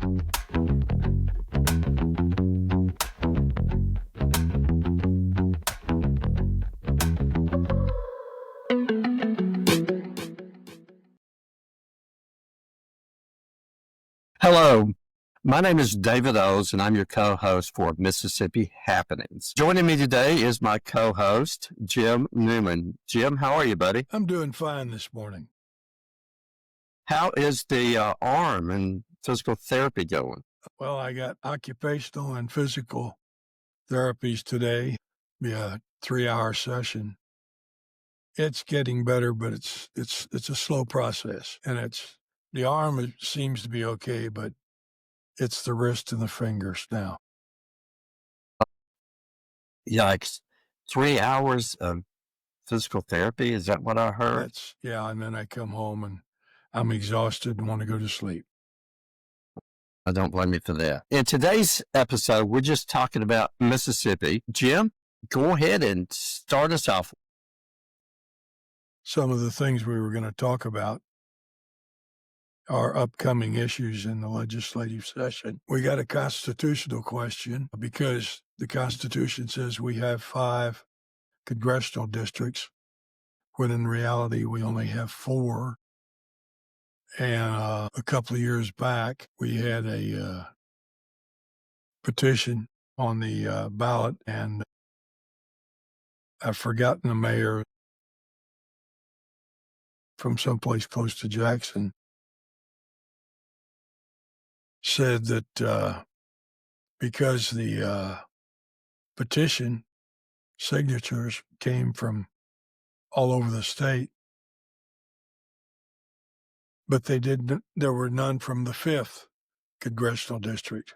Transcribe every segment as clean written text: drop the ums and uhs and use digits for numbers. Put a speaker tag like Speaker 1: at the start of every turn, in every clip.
Speaker 1: Hello, my name is David O's, and I'm your co-host for Mississippi Happenings. Joining me today is my co-host, Jim Newman. Jim, how are you, buddy?
Speaker 2: I'm doing fine this morning.
Speaker 1: How is the arm and physical therapy going?
Speaker 2: Well, I got occupational and physical therapies today. Be a 3-hour session. It's getting better, but it's a slow process, and the arm seems to be okay, but it's the wrist and the fingers now.
Speaker 1: Yikes. 3 hours of physical therapy? Is that what I heard?
Speaker 2: And then I come home and I'm exhausted and want to go to sleep.
Speaker 1: I don't blame you for that. In today's episode, we're just talking about Mississippi. Jim, go ahead and start us off.
Speaker 2: Some of the things we were going to talk about are upcoming issues in the legislative session. We got a constitutional question because the Constitution says we have 5 congressional districts, when in reality we only have 4. And a couple of years back, we had a petition on the ballot, and I've forgotten the mayor from someplace close to Jackson said that because the petition signatures came from all over the state, but there were none from the 5th congressional district,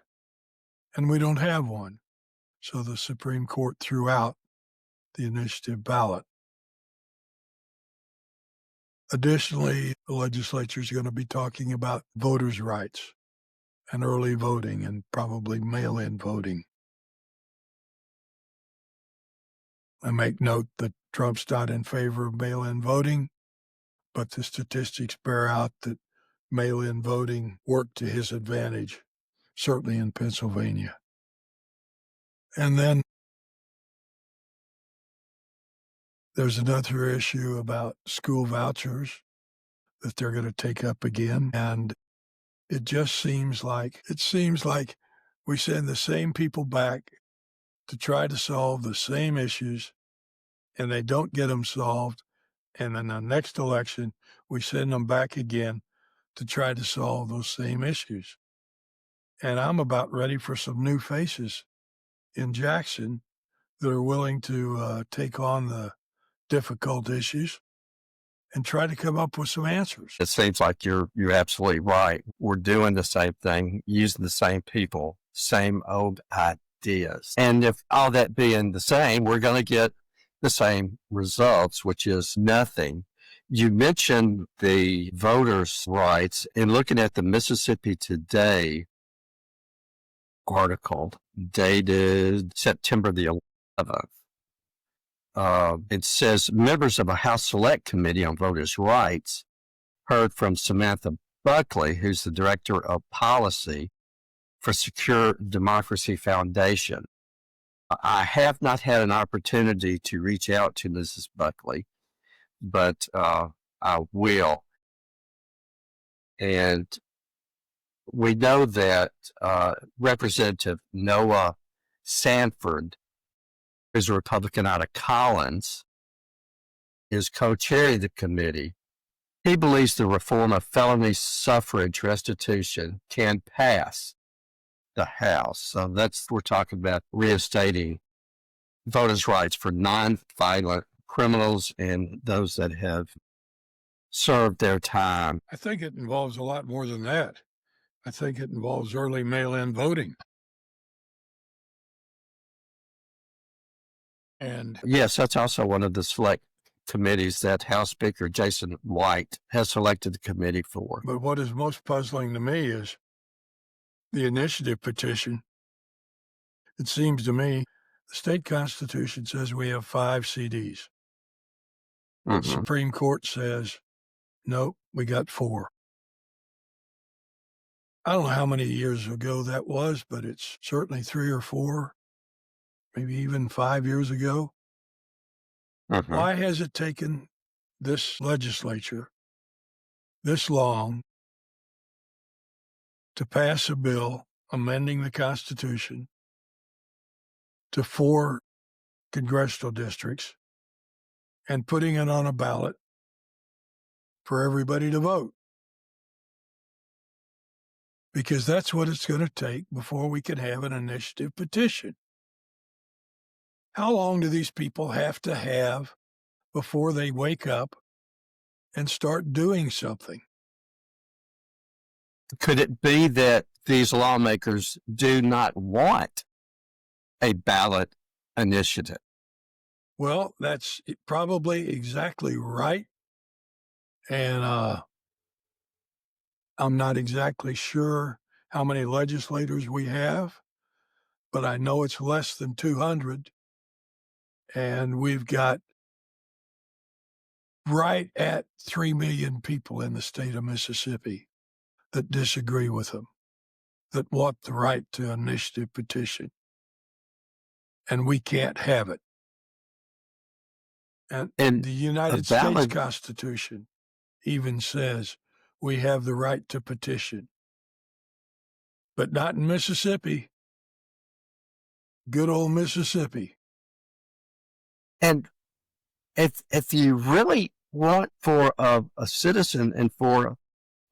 Speaker 2: and we don't have one. So the Supreme Court threw out the initiative ballot. Additionally, the legislature is going to be talking about voters' rights and early voting and probably mail-in voting. I make note that Trump's not in favor of mail-in voting, but the statistics bear out that mail-in voting worked to his advantage, certainly in Pennsylvania. And then there's another issue about school vouchers that they're going to take up again. And it just seems like we send the same people back to try to solve the same issues, and they don't get them solved. And in the next election, we send them back again to try to solve those same issues. And I'm about ready for some new faces in Jackson that are willing to take on the difficult issues and try to come up with some answers.
Speaker 1: It seems like you're absolutely right. We're doing the same thing, using the same people, same old ideas. And if all that being the same, we're going to get the same results, which is nothing. You mentioned the voters' rights, and looking at the Mississippi Today article dated September the 11th, it says members of a House Select Committee on Voters' Rights heard from Samantha Buckley, who's the Director of Policy for Secure Democracy Foundation. I have not had an opportunity to reach out to Mrs. Buckley, but I will. And we know that Representative Noah Sanford, who's a Republican out of Collins, is co-chairing the committee. He believes the reform of felony suffrage restitution can pass the House. So we're talking about reinstating voters' rights for non-violent criminals and those that have served their time.
Speaker 2: I think it involves a lot more than that. I think it involves early mail-in voting. And
Speaker 1: yes, that's also one of the select committees that House Speaker Jason White has selected the committee for.
Speaker 2: But what is most puzzling to me is the initiative petition. It seems to me the state constitution says we have 5 CDs. The Supreme Court says, nope, we got 4. I don't know how many years ago that was, but it's certainly 3 or 4, maybe even 5 years ago. Why has it taken this legislature this long to pass a bill amending the Constitution to 4 congressional districts and putting it on a ballot for everybody to vote? Because that's what it's going to take before we can have an initiative petition. How long do these people have to have before they wake up and start doing something?
Speaker 1: Could it be that these lawmakers do not want a ballot initiative?
Speaker 2: Well, that's probably exactly right. And I'm not exactly sure how many legislators we have, but I know it's less than 200. And we've got right at 3 million people in the state of Mississippi that disagree with them, that want the right to initiative petition. And we can't have it. And the United States Constitution even says we have the right to petition, but not in Mississippi. Good old Mississippi.
Speaker 1: And if you really want for a citizen and for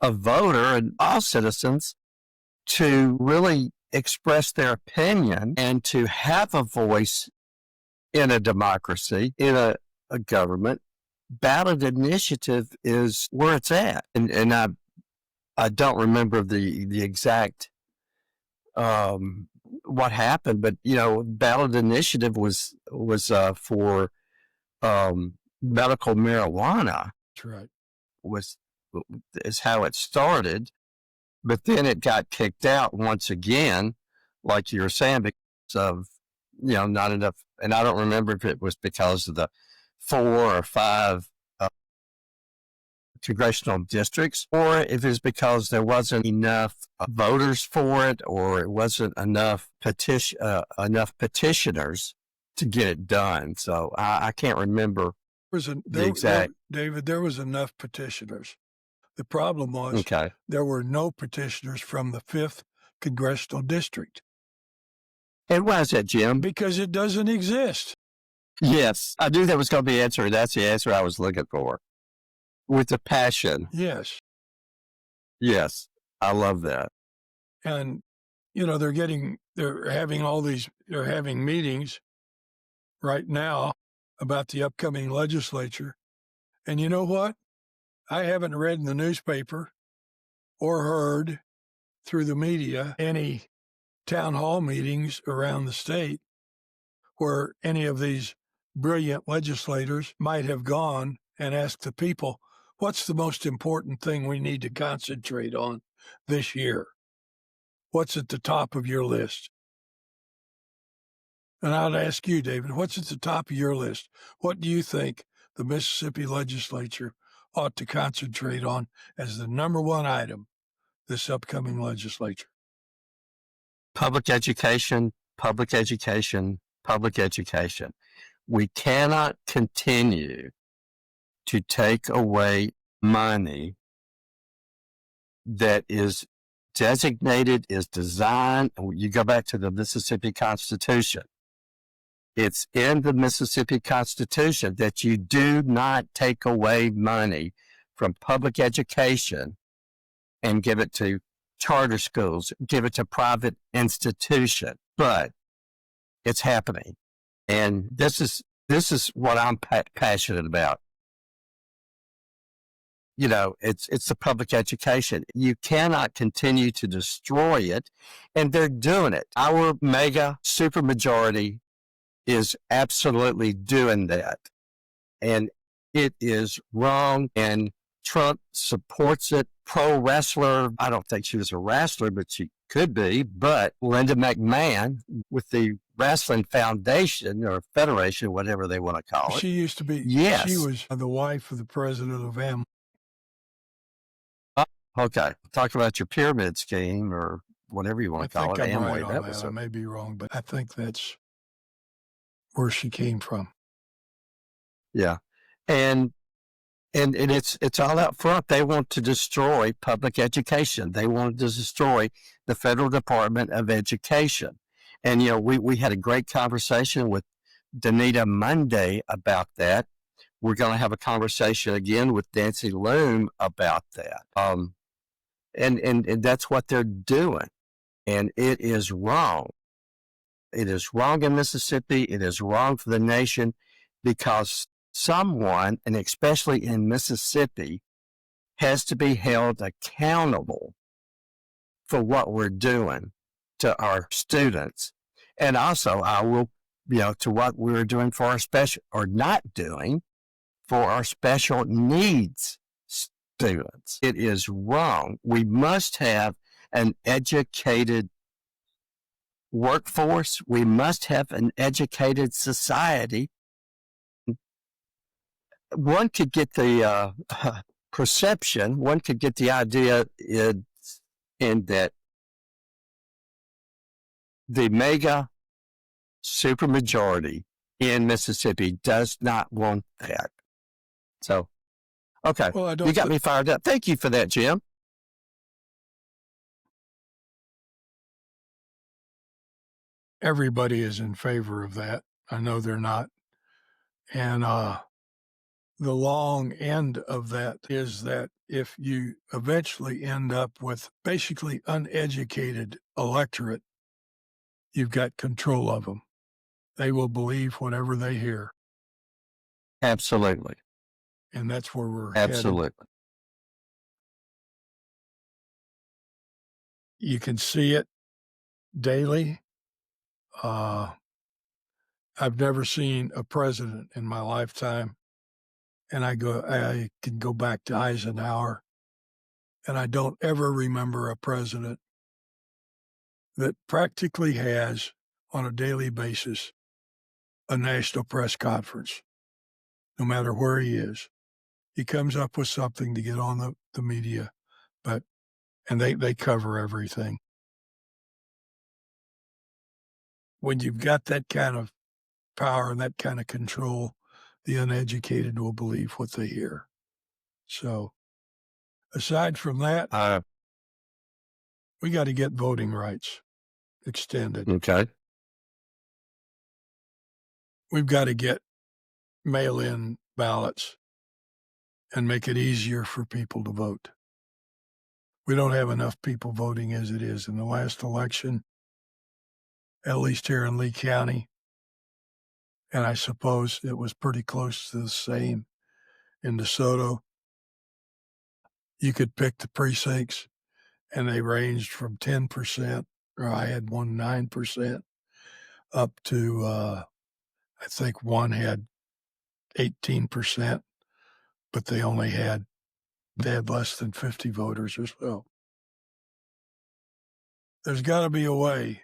Speaker 1: a voter and all citizens to really express their opinion and to have a voice in a democracy, in a government, ballot initiative is where it's at. And I don't remember the exact what happened, but ballot initiative was for medical marijuana.
Speaker 2: That's right.
Speaker 1: Is how it started, but then it got kicked out once again, like you were saying, because of not enough. And I don't remember if it was because of the 4 or 5 congressional districts, or if it's because there wasn't enough voters for it, or it wasn't enough petitioners to get it done. So I can't remember the exact.
Speaker 2: David, there was enough petitioners. The problem was there were no petitioners from the 5th congressional district.
Speaker 1: And why is that, Jim?
Speaker 2: Because it doesn't exist.
Speaker 1: Yes, I knew that was going to be the answer. That's the answer I was looking for. With a passion.
Speaker 2: Yes.
Speaker 1: Yes, I love that.
Speaker 2: And, they're having meetings right now about the upcoming legislature. And you know what? I haven't read in the newspaper or heard through the media any town hall meetings around the state where any of these brilliant legislators might have gone and asked the people, what's the most important thing we need to concentrate on this year? What's at the top of your list? And I'd ask you, David, what's at the top of your list? What do you think the Mississippi legislature ought to concentrate on as the number one item this upcoming legislature?
Speaker 1: Public education, public education, public education. We cannot continue to take away money that is designated, is designed. You go back to the Mississippi Constitution. It's in the Mississippi Constitution that you do not take away money from public education and give it to charter schools, give it to private institutions. But it's happening. And this is what I'm passionate about. It's the public education. You cannot continue to destroy it, and they're doing it. Our mega supermajority is absolutely doing that, and it is wrong, and Trump supports it. Pro wrestler, I don't think she was a wrestler, but she could be, but Linda McMahon with the Wrestling Foundation or Federation, whatever they want to call it.
Speaker 2: She used to be,
Speaker 1: yes.
Speaker 2: She was the wife of the president of M.
Speaker 1: Okay. Talk about your pyramid scheme or whatever you
Speaker 2: I
Speaker 1: want to call
Speaker 2: think
Speaker 1: it.
Speaker 2: I'm right
Speaker 1: Amway.
Speaker 2: on that. I may be wrong, but I think that's where she came from.
Speaker 1: Yeah. And it's all out front. They want to destroy public education. They want to destroy the federal Department of Education. And, we had a great conversation with Danita Monday about that. We're going to have a conversation again with Nancy Loom about that. And that's what they're doing. And it is wrong. It is wrong in Mississippi. It is wrong for the nation because someone, and especially in Mississippi, has to be held accountable for what we're doing to our students. And also, I will, to what we're doing for our special, or not doing for our special needs students. It is wrong. We must have an educated workforce. We must have an educated society. One could get the perception, one could get the idea in that the mega supermajority in Mississippi does not want that. So, okay,
Speaker 2: Well,
Speaker 1: you got me fired up. Thank you for that, Jim.
Speaker 2: Everybody is in favor of that. I know they're not. And the long end of that is that if you eventually end up with basically uneducated electorate, you've got control of them. They will believe whatever they hear.
Speaker 1: Absolutely.
Speaker 2: And that's where we're
Speaker 1: Absolutely.
Speaker 2: headed. You can see it daily. I've never seen a president in my lifetime, and I can go back to Eisenhower, and I don't ever remember a president that practically has, on a daily basis, a national press conference, no matter where he is. He comes up with something to get on the media, and they cover everything. When you've got that kind of power and that kind of control, the uneducated will believe what they hear. So aside from that, we got to get voting rights extended.
Speaker 1: Okay.
Speaker 2: We've got to get mail-in ballots and make it easier for people to vote. We don't have enough people voting as it is. In the last election, at least here in Lee County, and I suppose it was pretty close to the same in DeSoto, you could pick the precincts, and they ranged from 10%, or I had one 9%, up to, I think one had 18%, but they had less than 50 voters or so. There's got to be a way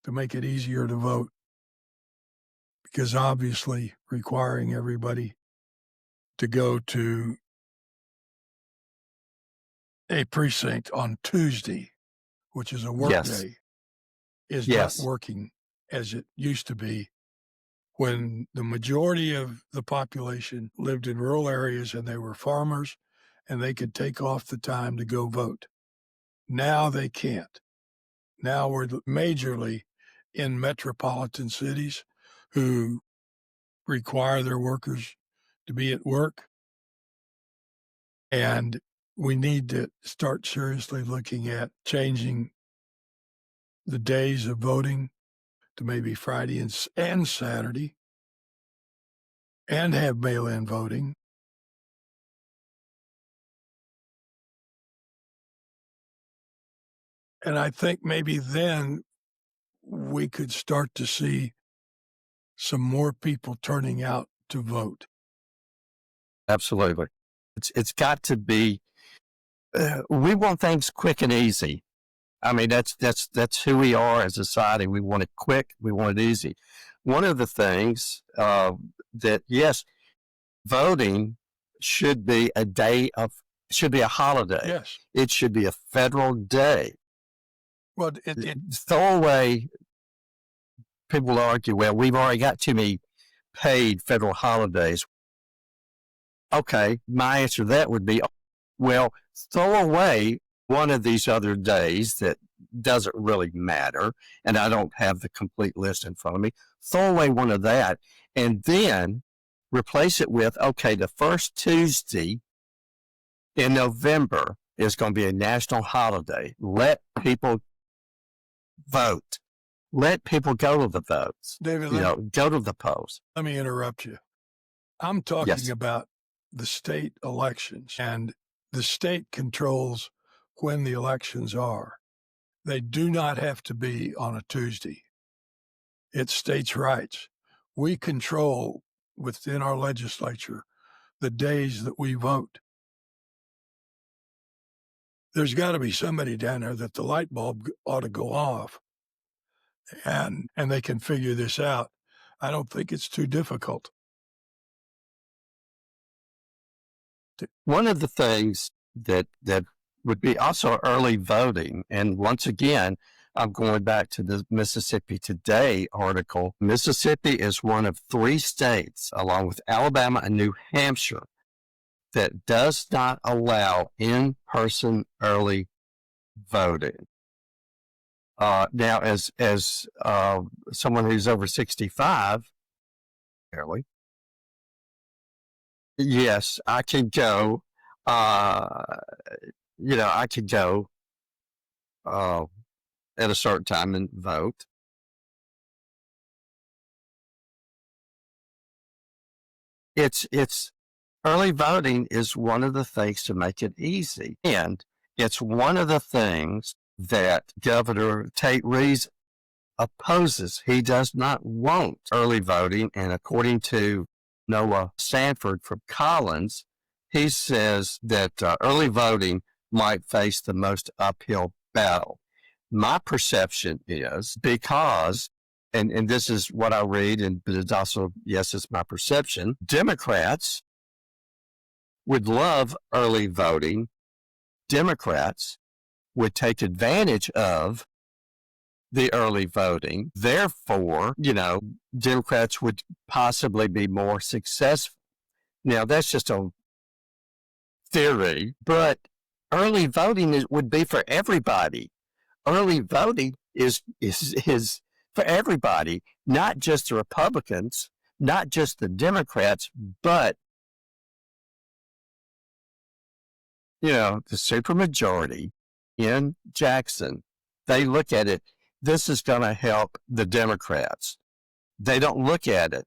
Speaker 2: to make it easier to vote, because obviously requiring everybody to go to a precinct on Tuesday, which is a work day, is not working as it used to be when the majority of the population lived in rural areas and they were farmers and they could take off the time to go vote. Now they can't. Now we're majorly in metropolitan cities who require their workers to be at work. And we need to start seriously looking at changing the days of voting to maybe Friday and Saturday, and have mail-in voting. And I think maybe then we could start to see some more people turning out to vote.
Speaker 1: Absolutely. It's got to be, we want things quick and easy. I mean, that's who we are as a society. We want it quick. We want it easy. One of the things that, yes, voting should be a day of It should be a holiday.
Speaker 2: Yes.
Speaker 1: It should be a federal day.
Speaker 2: Well,
Speaker 1: Throw away, people will argue, well, we've already got too many paid federal holidays. Okay, my answer to that would be, well, throw away one of these other days that doesn't really matter, and I don't have the complete list in front of me. Throw away one of that, and then replace it with, okay, the first Tuesday in November is going to be a national holiday. Let people vote. Let people go to the votes.
Speaker 2: David,
Speaker 1: go to the polls.
Speaker 2: let me interrupt you. I'm talking
Speaker 1: Yes.
Speaker 2: about the state elections, and the state controls when the elections are. They do not have to be on a Tuesday. It's states' rights. We control within our legislature the days that we vote. There's got to be somebody down there that the light bulb ought to go off, and they can figure this out. I don't think it's too difficult.
Speaker 1: One of the things that would be also early voting, and once again, I'm going back to the Mississippi Today article. Mississippi is one of 3 states, along with Alabama and New Hampshire, that does not allow in-person early voting. Now, as someone who's over 65, barely, yes, I can go. I could go at a certain time and vote. It's early voting is one of the things to make it easy, and it's one of the things that Governor Tate Reeves opposes. He does not want early voting, and according to Noah Sanford from Collins, he says that early voting might face the most uphill battle. My perception is because, and this is what I read, but it's also, yes, it's my perception, Democrats would love early voting. Democrats would take advantage of the early voting. Therefore, Democrats would possibly be more successful. Now, that's just a theory, but early voting would be for everybody. Early voting is for everybody, not just the Republicans, not just the Democrats, but the supermajority in Jackson. They look at it, this is going to help the Democrats. They don't look at it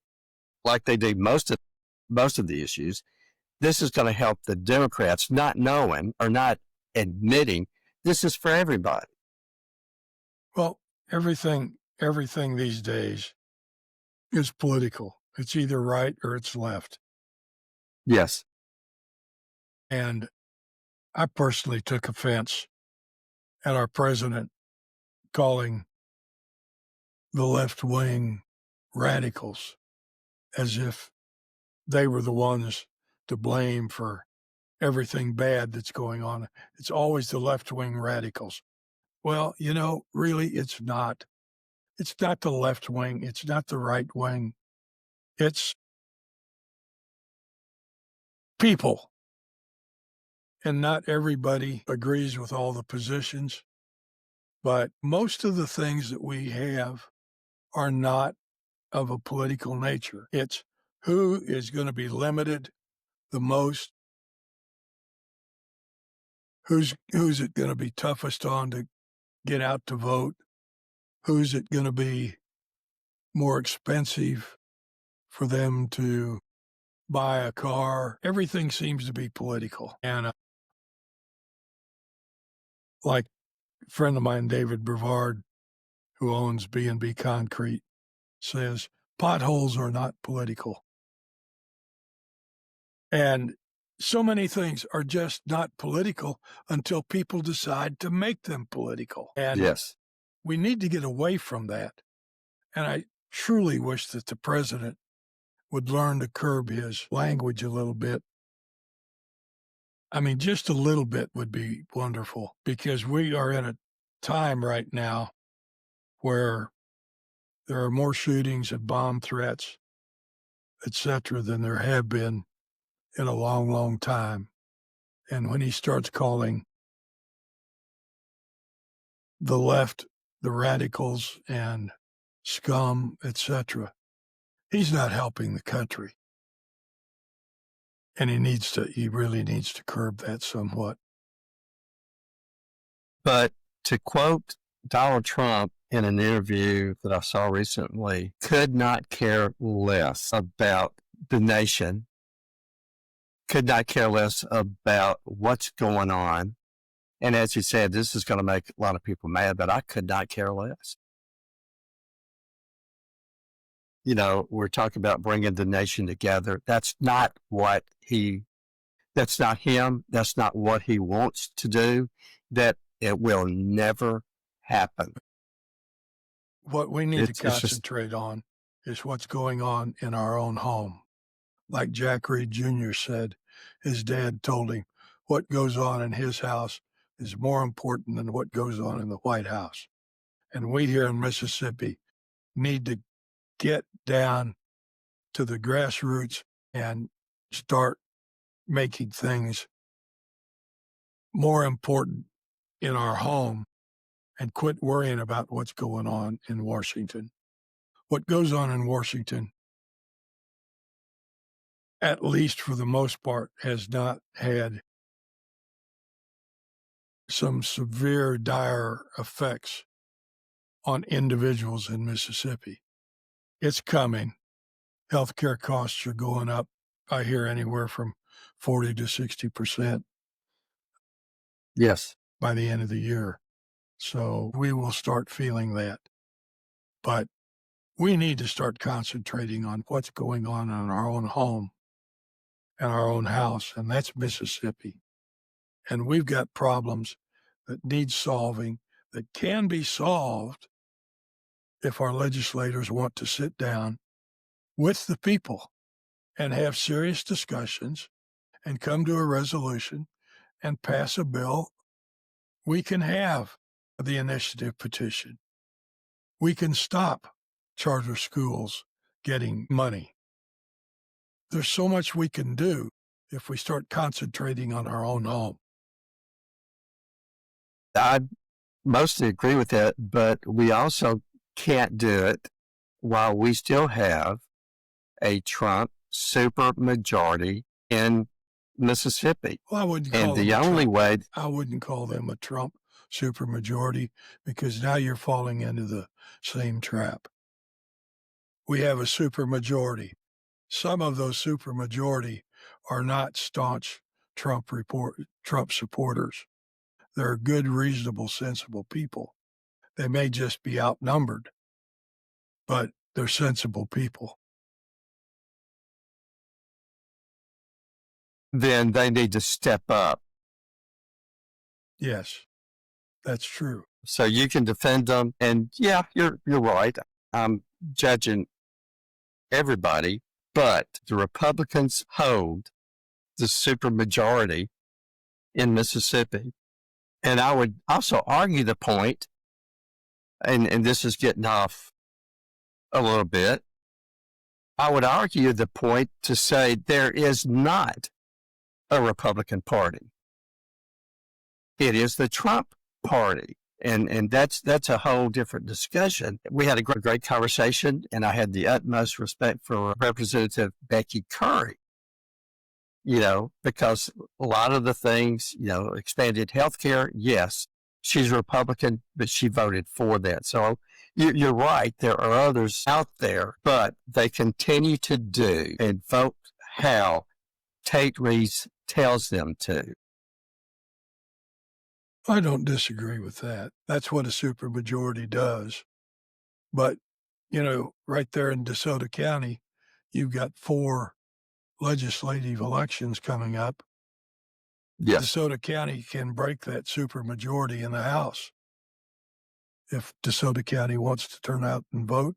Speaker 1: like they do most of the issues. This is going to help the Democrats, not knowing or not admitting this is for everybody.
Speaker 2: Well, everything these days is political. It's either right or it's left.
Speaker 1: Yes.
Speaker 2: And I personally took offense at our president calling the left wing radicals as if they were the ones to blame for everything bad that's going on. It's always the left wing radicals. Well, really, it's not. It's not the left wing. It's not the right wing. It's people. And not everybody agrees with all the positions, but most of the things that we have are not of a political nature. It's who is going to be limited the most, who's it going to be toughest on to get out to vote, who's it going to be more expensive for them to buy a car. Everything seems to be political. And like a friend of mine, David Brevard, who owns B&B Concrete, says, potholes are not political. And so many things are just not political until people decide to make them political. And
Speaker 1: yes,
Speaker 2: we need to get away from that. And I truly wish that the president would learn to curb his language a little bit. I mean, just a little bit would be wonderful because we are in a time right now where there are more shootings and bomb threats, etc., than there have been in a long, long time. And when he starts calling the left the radicals and scum, etc., he's not helping the country. And he really needs to curb that somewhat.
Speaker 1: But to quote Donald Trump in an interview that I saw recently, could not care less about the nation, could not care less about what's going on. And as he said, this is going to make a lot of people mad, but I could not care less. You know, we're talking about bringing the nation together. That's not him. That's not what he wants to do. That it will never happen.
Speaker 2: What we need to concentrate on is what's going on in our own home. Like Jack Reed Jr. said, his dad told him what goes on in his house is more important than what goes on in the White House. And we here in Mississippi need to get down to the grassroots and start making things more important in our home and quit worrying about what's going on in Washington. What goes on in Washington, at least for the most part, has not had some severe, dire effects on individuals in Mississippi. It's coming. Healthcare costs are going up. I hear anywhere from 40 to 60%.
Speaker 1: Yes.
Speaker 2: By the end of the year. So we will start feeling that. But we need to start concentrating on what's going on in our own home and our own house, and that's Mississippi. And we've got problems that need solving, that can be solved if our legislators want to sit down with the people and have serious discussions and come to a resolution and pass a bill. We can have the initiative petition. We can stop charter schools getting money. There's so much we can do if we start concentrating on our own home.
Speaker 1: I mostly agree with that, but we also can't do it while we still have a Trump supermajority in Mississippi.
Speaker 2: Well, I wouldn't call I wouldn't call them a Trump supermajority because now you're falling into the same trap. We have a supermajority. Some of those supermajority are not staunch Trump supporters. They're good, reasonable, sensible people. They may just be outnumbered, but they're sensible people.
Speaker 1: Then they need to step up.
Speaker 2: Yes, that's true.
Speaker 1: So you can defend them. And yeah, you're right. I'm judging everybody, but the Republicans hold the supermajority in Mississippi. And I would also argue the point, and this is getting off a little bit, I would argue the point to say there is not a Republican Party. It is the Trump Party. And that's a whole different discussion. We had a great conversation, and I had the utmost respect for Representative Becky Curry, because a lot of the things, expanded health care, yes, she's a Republican, but she voted for that. So you're right. There are others out there, but they continue to do and vote how Tate Reeves tells them to.
Speaker 2: I don't disagree with that. That's what a supermajority does. But, right there in DeSoto County, you've got 4 legislative elections coming up.
Speaker 1: Yes.
Speaker 2: DeSoto County can break that supermajority in the House. If DeSoto County wants to turn out and vote,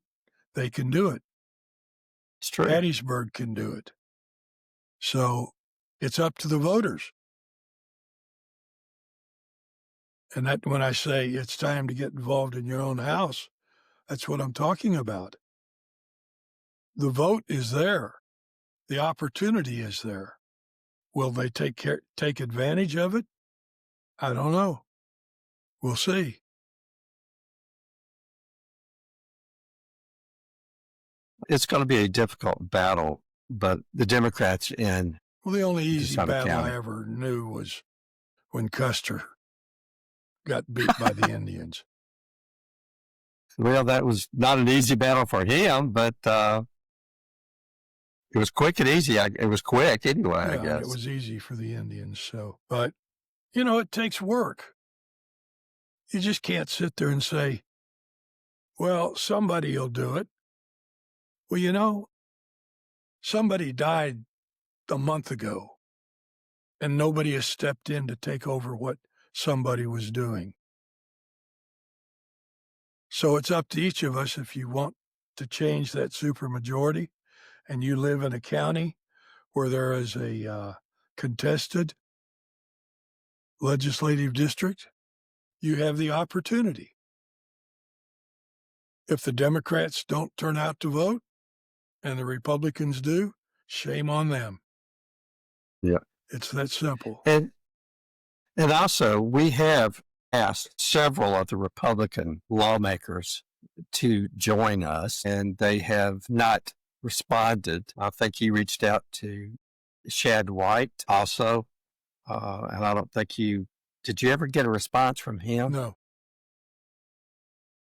Speaker 2: they can do it.
Speaker 1: It's true.
Speaker 2: Hattiesburg can do it. So it's up to the voters. And that when I say it's time to get involved in your own house, that's what I'm talking about. The vote is there. The opportunity is there. Will they take advantage of it? I don't know. We'll see.
Speaker 1: It's going to be a difficult battle, but the Democrats in
Speaker 2: Well, the only easy
Speaker 1: DeSoto
Speaker 2: battle
Speaker 1: County.
Speaker 2: I ever knew was when Custer got beat by the Indians.
Speaker 1: Well, that was not an easy battle for him, but it was quick and easy. It was quick anyway, I
Speaker 2: Yeah, and
Speaker 1: guess.
Speaker 2: it was easy for the Indians. So, but it takes work. You just can't sit there and say, well, somebody will do it. Well, somebody died a month ago and nobody has stepped in to take over what somebody was doing. So it's up to each of us if you want to change that supermajority and you live in a county where there is a contested legislative district, you have the opportunity. If the Democrats don't turn out to vote and the Republicans do, shame on them.
Speaker 1: Yeah.
Speaker 2: It's that simple.
Speaker 1: And also, we have asked several of the Republican lawmakers to join us, and they have not responded. I think he reached out to Shad White also, and I don't think did you ever get a response from him?
Speaker 2: No.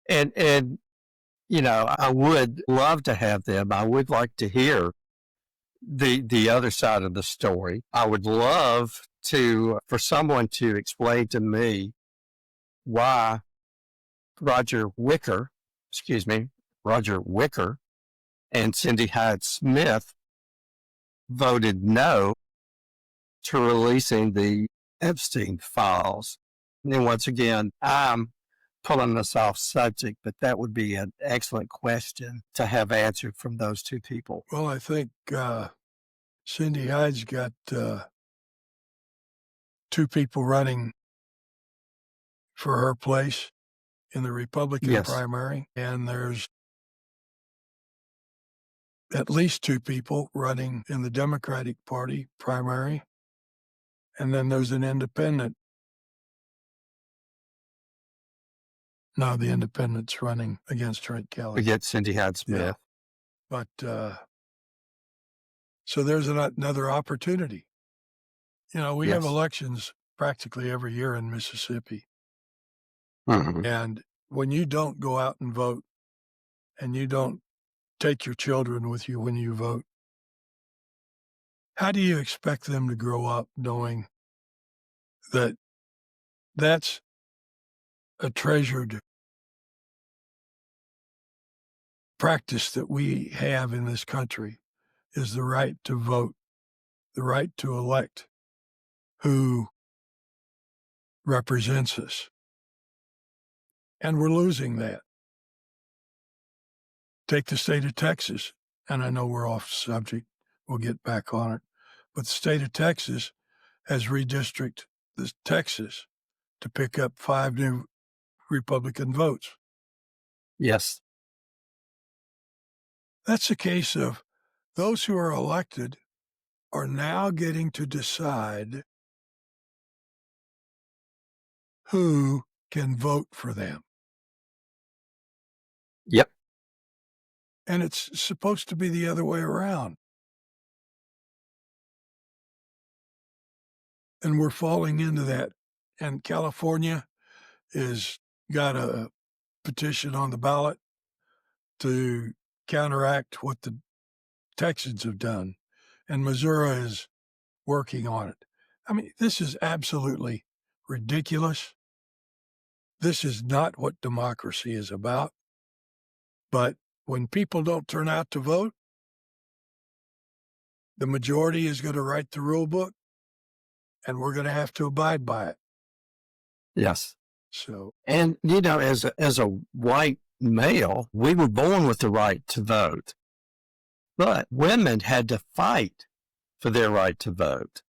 Speaker 1: And I would love to have them. I would like to hear the other side of the story. I would love for someone to explain to me why Roger Wicker and Cindy Hyde-Smith voted no to releasing the Epstein files. And then once again, I'm pulling us off subject, but that would be an excellent question to have answered from those two people.
Speaker 2: Well, I think Cindy Hyde's got two people running for her place in the Republican primary, and there's at least two people running in the Democratic Party primary, and then there's an independent. No, the independent's running against Trent Kelly.
Speaker 1: Against Cindy Hyde-Smith.
Speaker 2: Yeah. But so there's another opportunity. We have elections practically every year in Mississippi.
Speaker 1: Mm-hmm.
Speaker 2: And when you don't go out and vote and you don't take your children with you when you vote, how do you expect them to grow up knowing that that's a treasured practice that we have in this country, is the right to vote, the right to elect who represents us. And we're losing that. Take the state of Texas, and I know we're off subject. We'll get back on it. But the state of Texas has redistricted Texas to pick up 5 new Republican votes.
Speaker 1: Yes.
Speaker 2: That's a case of those who are elected are now getting to decide who can vote for them.
Speaker 1: Yep.
Speaker 2: And it's supposed to be the other way around. And we're falling into that. And California has got a petition on the ballot to counteract what the Texans have done. And Missouri is working on it. I mean, this is absolutely ridiculous. This is not what democracy is about. But when people don't turn out to vote, the majority is going to write the rule book, and we're going to have to abide by it.
Speaker 1: Yes.
Speaker 2: So,
Speaker 1: and as a white male, we were born with the right to vote, but women had to fight for their right to vote.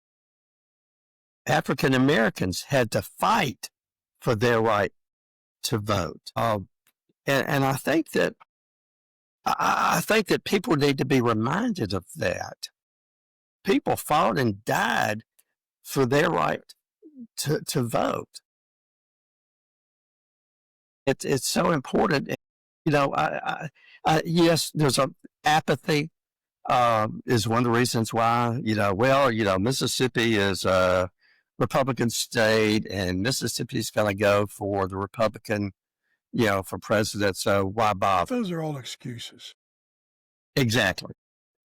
Speaker 1: African Americans had to fight for their right to vote. And I think that people need to be reminded of that. People fought and died for their right to vote. It's so important. You know, yes, there's a apathy. Is one of the reasons why, Mississippi is a Republican state and Mississippi's going to go for the Republican, for president. So why bother?
Speaker 2: Those are all excuses.
Speaker 1: Exactly.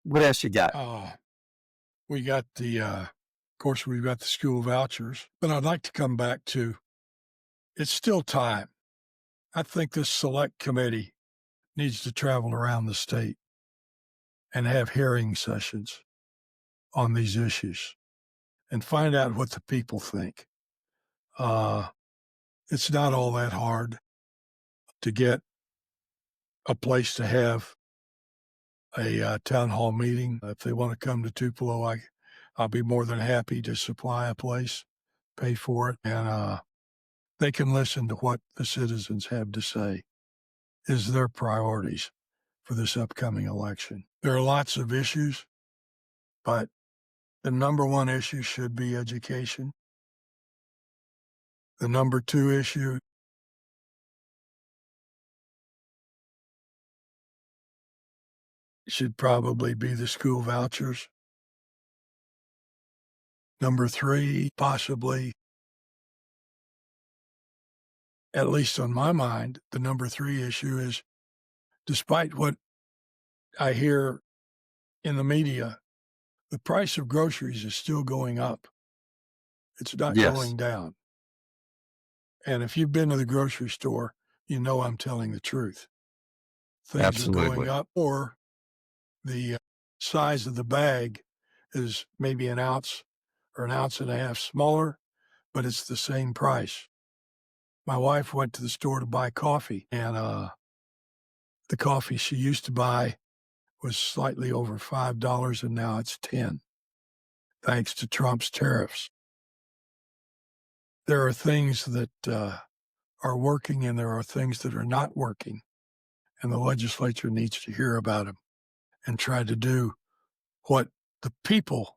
Speaker 1: What else you got?
Speaker 2: We got of course, we've got the school vouchers, but I'd like to come back to, it's still time. I think this select committee needs to travel around the state and have hearing sessions on these issues and find out what the people think. It's not all that hard to get a place to have a town hall meeting. If they want to come to Tupelo, I'll be more than happy to supply a place, pay for it, and they can listen to what the citizens have to say is their priorities for this upcoming election. There are lots of issues, but the number one issue should be education. The number two issue should probably be the school vouchers. Number three, possibly, at least on my mind, the number three issue is, despite what I hear in the media, the price of groceries is still going up. It's not going down. And if you've been to the grocery store, you know I'm telling the truth. Things are going up, or the size of the bag is maybe an ounce or an ounce and a half smaller, but it's the same price. My wife went to the store to buy coffee, and the coffee she used to buy was slightly over $5, and now it's $10, thanks to Trump's tariffs. There are things that are working, and there are things that are not working, and the legislature needs to hear about them and try to do what the people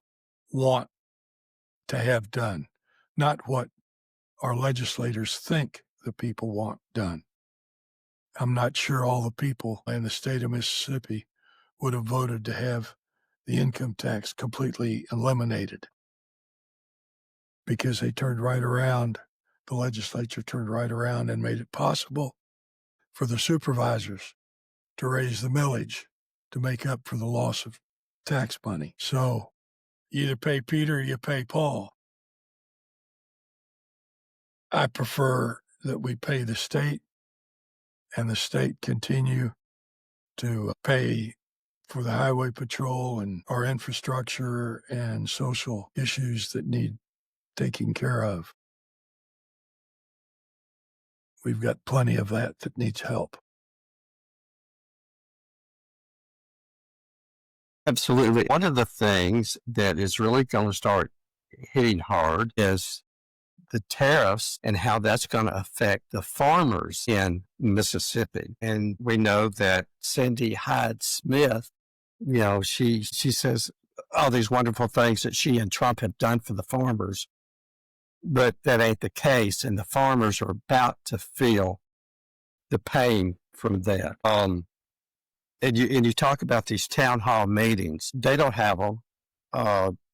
Speaker 2: want to have done, not what our legislators think the people want done. I'm not sure all the people in the state of Mississippi would have voted to have the income tax completely eliminated, because they turned right around, the legislature turned right around and made it possible for the supervisors to raise the millage to make up for the loss of tax money. So you either pay Peter or you pay Paul. I prefer that we pay the state and the state continue to pay for the highway patrol and our infrastructure and social issues that need taking care of. We've got plenty of that needs help.
Speaker 1: Absolutely. One of the things that is really going to start hitting hard is the tariffs and how that's going to affect the farmers in Mississippi. And we know that Cindy Hyde Smith, she says all these wonderful things that she and Trump have done for the farmers, but that ain't the case. And the farmers are about to feel the pain from that. And you talk about these town hall meetings. They don't have them.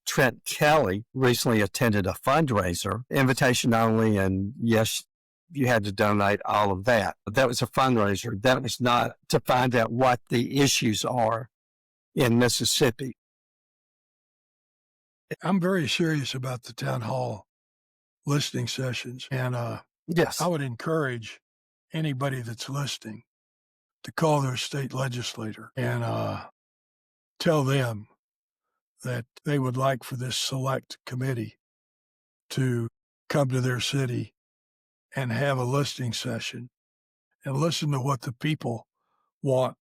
Speaker 1: Trent Kelly recently attended a fundraiser, invitation only, and yes, you had to donate all of that. But that was a fundraiser. That was not to find out what the issues are in Mississippi.
Speaker 2: I'm very serious about the town hall listening sessions, and
Speaker 1: yes,
Speaker 2: I would encourage anybody that's listening to call their state legislator and tell them that they would like for this select committee to come to their city and have a listening session and listen to what the people want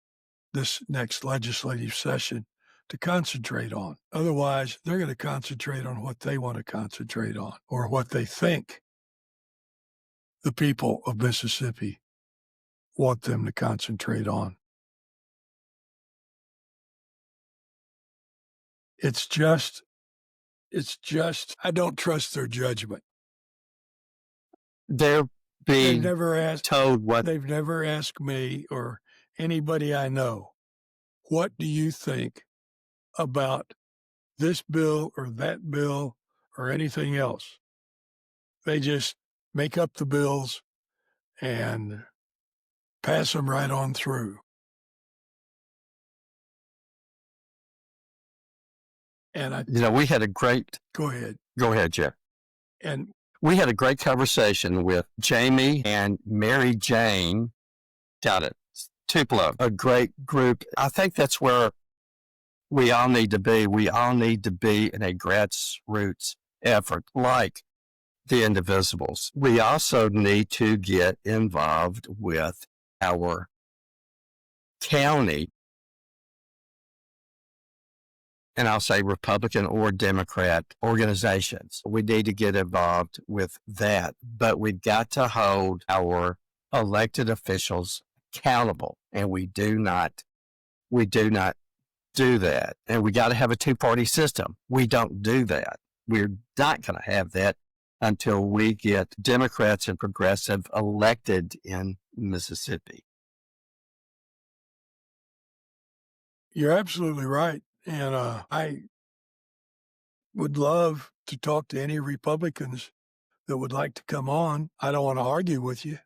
Speaker 2: this next legislative session to concentrate on. Otherwise, they're going to concentrate on what they want to concentrate on or what they think the people of Mississippi want them to concentrate on. It's just, I don't trust their judgment.
Speaker 1: They're
Speaker 2: They've
Speaker 1: being
Speaker 2: never asked,
Speaker 1: told what
Speaker 2: they've never asked me or anybody I know, what do you think about this bill or that bill or anything else? They just make up the bills and pass them right on through. And
Speaker 1: we had a great,
Speaker 2: go ahead.
Speaker 1: go ahead, Jeff.
Speaker 2: And
Speaker 1: We had a great conversation with Jamie and Mary Jane. Got it. Tupelo, a great group. I think that's where we all need to be. We all need to be in a grassroots effort like the Indivisibles. We also need to get involved with our county, and I'll say Republican or Democrat organizations. We need to get involved with that, but we've got to hold our elected officials accountable, and we do not do that. And we got to have a two-party system. We don't do that. We're not going to have that until we get Democrats and progressive elected in Mississippi.
Speaker 2: you're absolutely right. And I would love to talk to any Republicans that would like to come on. I don't want to argue with you,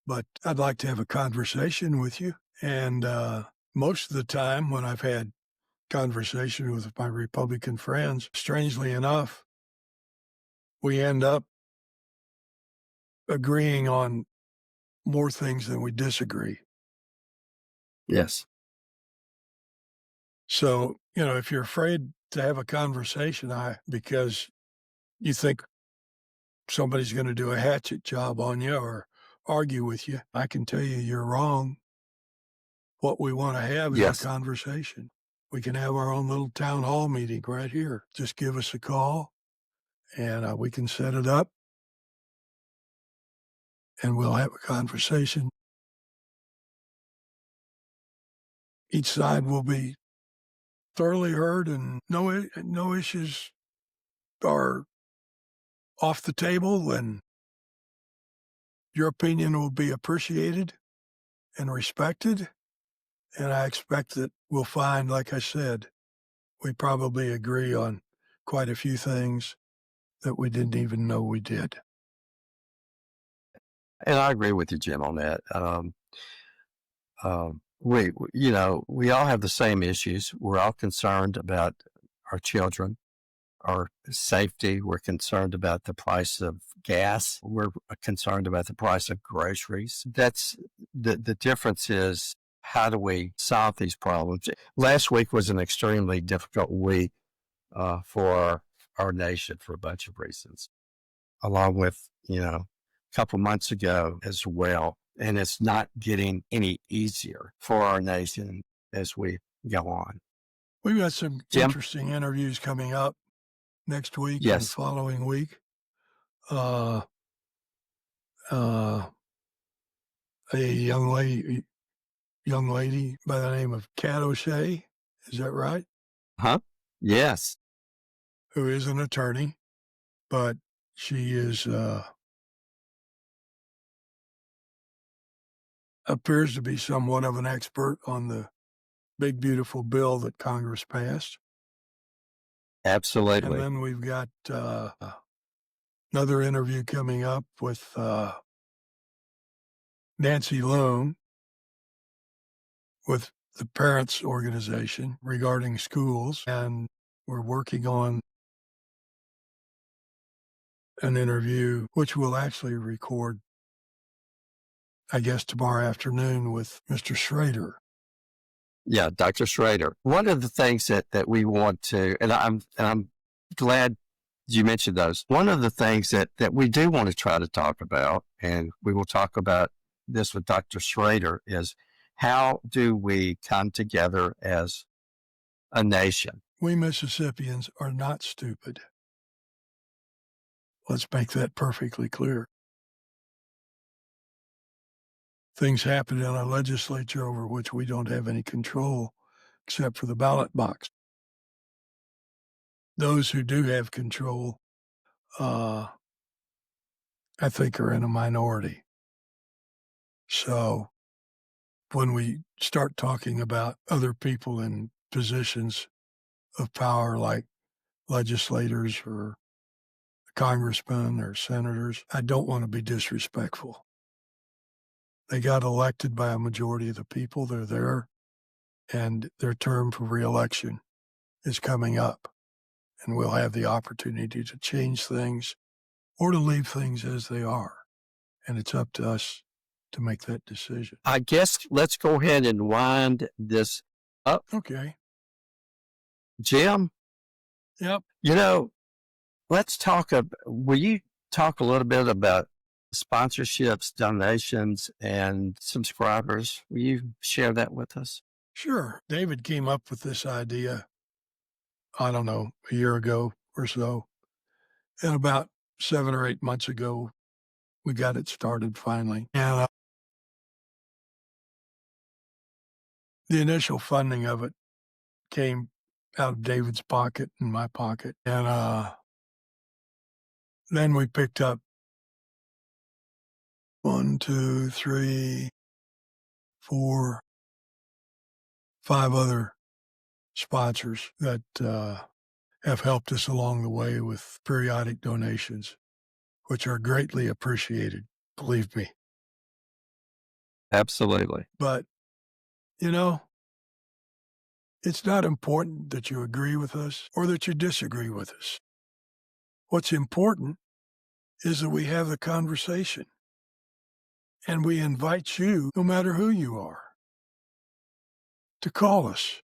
Speaker 2: but I'd like to have a conversation with you. And most of the time when I've had conversation with my Republican friends, strangely enough, we end up agreeing on more things than we disagree.
Speaker 1: Yes.
Speaker 2: So, if you're afraid to have a conversation, because you think somebody's going to do a hatchet job on you or argue with you, I can tell you you're wrong. What we want to have is
Speaker 1: Yes.
Speaker 2: a conversation. We can have our own little town hall meeting right here. Just give us a call and we can set it up and we'll have a conversation. Each side will be thoroughly heard and no issues are off the table, and your opinion will be appreciated and respected. And I expect that we'll find, like I said, we probably agree on quite a few things that we didn't even know we did.
Speaker 1: And I agree with you, Jim, on that. We all have the same issues. We're all concerned about our children, our safety. We're concerned about the price of gas. We're concerned about the price of groceries. That's the difference is, how do we solve these problems? Last week was an extremely difficult week for our nation for a bunch of reasons, along with, a couple months ago as well. And it's not getting any easier for our nation as we go on.
Speaker 2: We've got some
Speaker 1: Jim?
Speaker 2: interesting interviews coming up next week and the
Speaker 1: Yes.
Speaker 2: following week. A young lady by the name of Kat O'Shea, is that right?
Speaker 1: Huh? Yes.
Speaker 2: Who is an attorney, but she is appears to be somewhat of an expert on the big, beautiful bill that Congress passed.
Speaker 1: Absolutely.
Speaker 2: And then we've got another interview coming up with Nancy Loan with the Parents Organization regarding schools. And we're working on an interview, which we'll actually record, I guess, tomorrow afternoon with Mr. Schrader.
Speaker 1: Yeah, Dr. Schrader. One of the things that we want to, and I'm glad you mentioned those. One of the things that we do want to try to talk about, and we will talk about this with Dr. Schrader, is how do we come together as a nation?
Speaker 2: We Mississippians are not stupid. Let's make that perfectly clear. things happen in our legislature over which we don't have any control except for the ballot box. Those who do have control, I think, are in a minority. So when we start talking about other people in positions of power like legislators or congressmen or senators, I don't want to be disrespectful. They got elected by a majority of the people. They're there, and their term for reelection is coming up, and we'll have the opportunity to change things or to leave things as they are. And it's up to us to make that decision.
Speaker 1: I guess let's go ahead and wind this up.
Speaker 2: Okay.
Speaker 1: Jim,
Speaker 2: Yep.
Speaker 1: let's will you talk a little bit about sponsorships, donations, and subscribers? Will you share that with us?
Speaker 2: Sure. David came up with this idea, I don't know, a year ago or so. And about 7 or 8 months ago, we got it started finally. And the initial funding of it came out of David's pocket and my pocket. And then we picked up 1, 2, 3, 4, 5 other sponsors that have helped us along the way with periodic donations, which are greatly appreciated, believe me.
Speaker 1: Absolutely.
Speaker 2: But, it's not important that you agree with us or that you disagree with us. What's important is that we have the conversation, and we invite you, no matter who you are, to call us.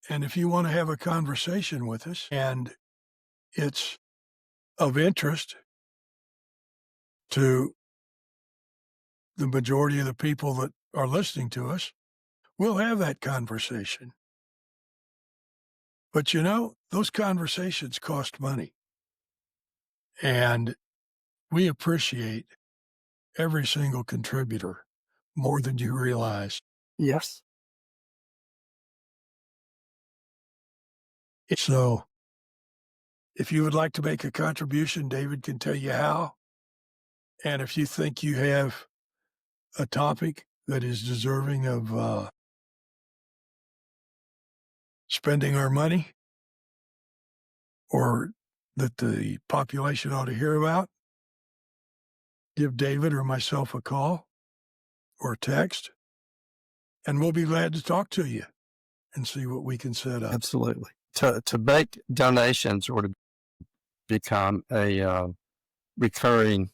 Speaker 2: And if you want to have a conversation with us and it's of interest to the majority of the people that are listening to us, we'll have that conversation. But those conversations cost money. And we appreciate every single contributor more than you realize.
Speaker 1: Yes.
Speaker 2: So if you would like to make a contribution, David can tell you how. And if you think you have a topic that is deserving of spending our money or that the population ought to hear about, give David or myself a call or text, and we'll be glad to talk to you and see what we can set up.
Speaker 1: Absolutely. To make donations or to become a recurring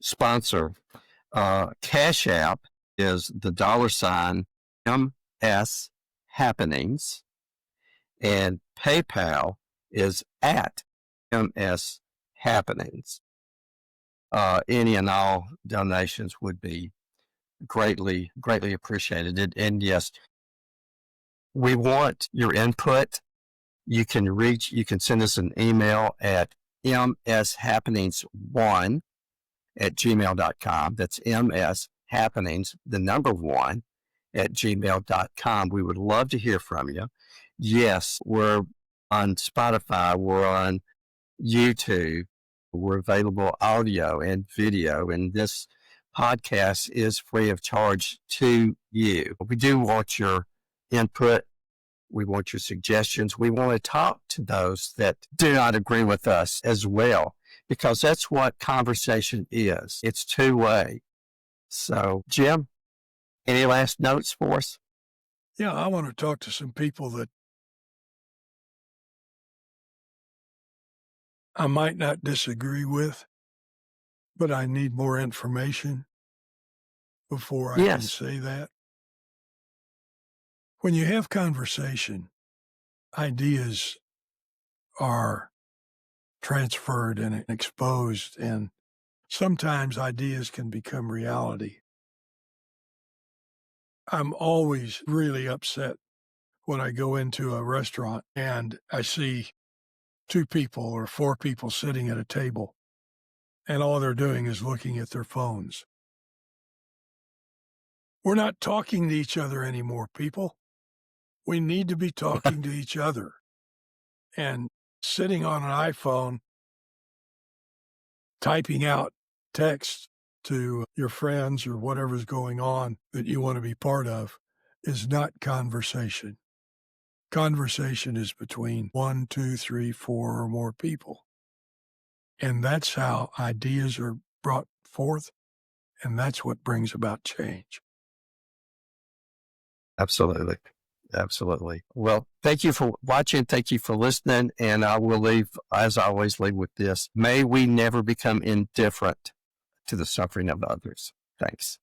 Speaker 1: sponsor, Cash App is the $ MS Happenings, and PayPal is at MS Happenings. Any and all donations would be greatly appreciated. And yes, we want your input. You can send us an email at mshappenings1@gmail.com. That's mshappenings, the number 1, at gmail.com. We would love to hear from you. Yes, we're on Spotify. We're on YouTube. We're available audio and video, and this podcast is free of charge to you. We do want your input. We want your suggestions. We want to talk to those that do not agree with us as well, because that's what conversation is. It's two-way. So, Jim, any last notes for us?
Speaker 2: Yeah, I want to talk to some people that I might not disagree with, but I need more information before I can say that. When you have conversation, ideas are transferred and exposed, and sometimes ideas can become reality. I'm always really upset when I go into a restaurant and I see 2 people or 4 people sitting at a table, and all they're doing is looking at their phones. We're not talking to each other anymore, people. We need to be talking to each other. And sitting on an iPhone, typing out text to your friends or whatever's going on that you want to be part of is not conversation. Conversation is between 1, 2, 3, 4 or more people. And that's how ideas are brought forth. And that's what brings about change.
Speaker 1: Absolutely. Absolutely. Well, thank you for watching. Thank you for listening. And I will leave, as I always leave with this. May we never become indifferent to the suffering of others. Thanks.